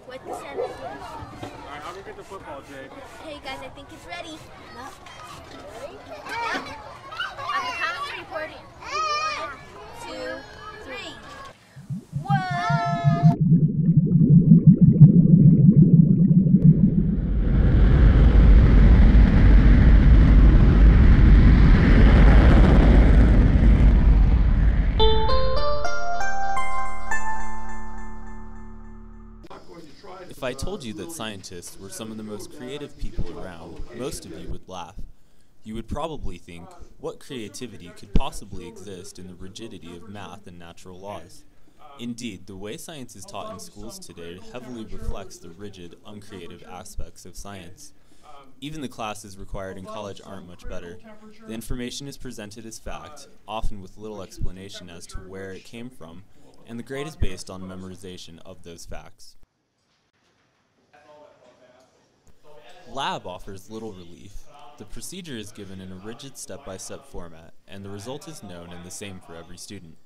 with the 17. Alright, I'll go get the football, Jake. Hey guys, I think it's ready. Yep. At the count of 3, recording. 1, 2, 3. Whoa! If I told you that scientists were some of the most creative people around, most of you would laugh. You would probably think, what creativity could possibly exist in the rigidity of math and natural laws? Indeed, the way science is taught in schools today heavily reflects the rigid, uncreative aspects of science. Even the classes required in college aren't much better. The information is presented as fact, often with little explanation as to where it came from, and the grade is based on memorization of those facts. Lab offers little relief. The procedure is given in a rigid step-by-step format, and the result is known and the same for every student.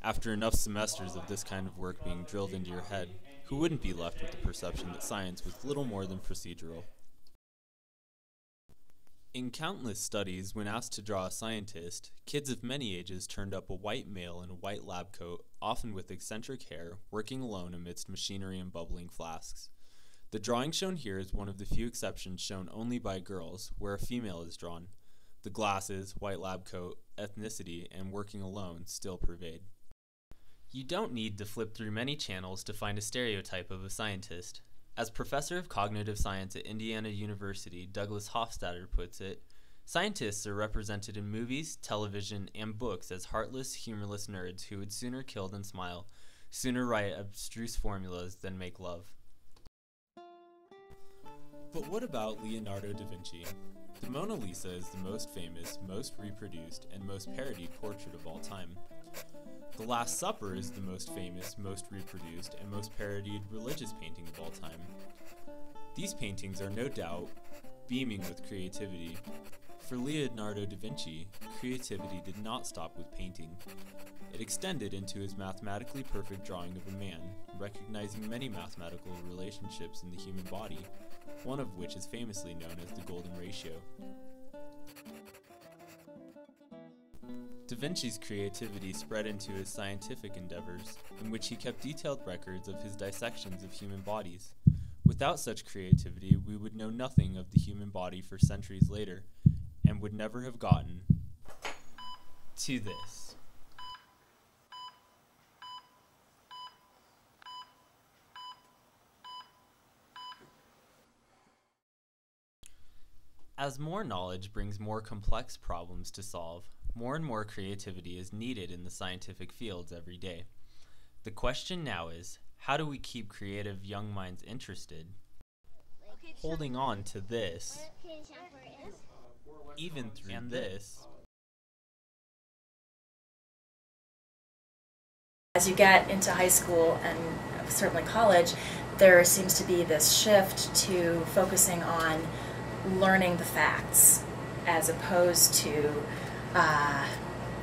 After enough semesters of this kind of work being drilled into your head, who wouldn't be left with the perception that science was little more than procedural? In countless studies, when asked to draw a scientist, kids of many ages turned up a white male in a white lab coat, often with eccentric hair, working alone amidst machinery and bubbling flasks. The drawing shown here is one of the few exceptions shown only by girls, where a female is drawn. The glasses, white lab coat, ethnicity, and working alone still pervade. You don't need to flip through many channels to find a stereotype of a scientist. As professor of cognitive science at Indiana University, Douglas Hofstadter puts it, scientists are represented in movies, television, and books as heartless, humorless nerds who would sooner kill than smile, sooner write abstruse formulas than make love. But what about Leonardo da Vinci? The Mona Lisa is the most famous, most reproduced, and most parodied portrait of all time. The Last Supper is the most famous, most reproduced, and most parodied religious painting of all time. These paintings are no doubt beaming with creativity. For Leonardo da Vinci, creativity did not stop with painting. It extended into his mathematically perfect drawing of a man, recognizing many mathematical relationships in the human body, one of which is famously known as the golden ratio. Da Vinci's creativity spread into his scientific endeavors, in which he kept detailed records of his dissections of human bodies. Without such creativity, we would know nothing of the human body for centuries later, and would never have gotten to this. As more knowledge brings more complex problems to solve, more and more creativity is needed in the scientific fields every day. The question now is, how do we keep creative young minds interested, holding on to this, even through this? As you get into high school and certainly college, there seems to be this shift to focusing on learning the facts as opposed to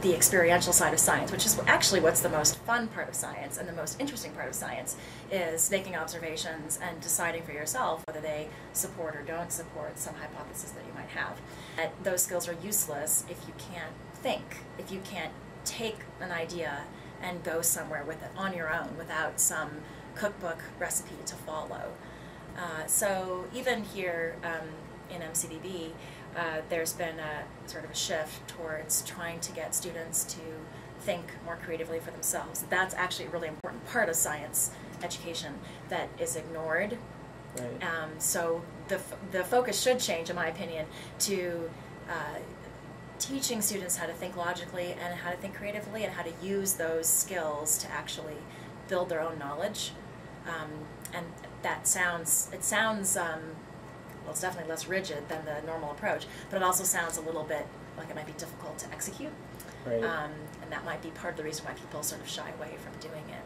the experiential side of science, which is actually what's the most fun part of science and the most interesting part of science, is making observations and deciding for yourself whether they support or don't support some hypothesis that you might have. Those skills are useless if you can't think, if you can't take an idea and go somewhere with it on your own without some cookbook recipe to follow. So even here in MCBB, there's been a sort of a shift towards trying to get students to think more creatively for themselves. That's actually a really important part of science education that is ignored. Right. So the focus should change, in my opinion, to teaching students how to think logically and how to think creatively and how to use those skills to actually build their own knowledge. And that sounds, well, it's definitely less rigid than the normal approach, but it also sounds a little bit like it might be difficult to execute. Right. And that might be part of the reason why people sort of shy away from doing it.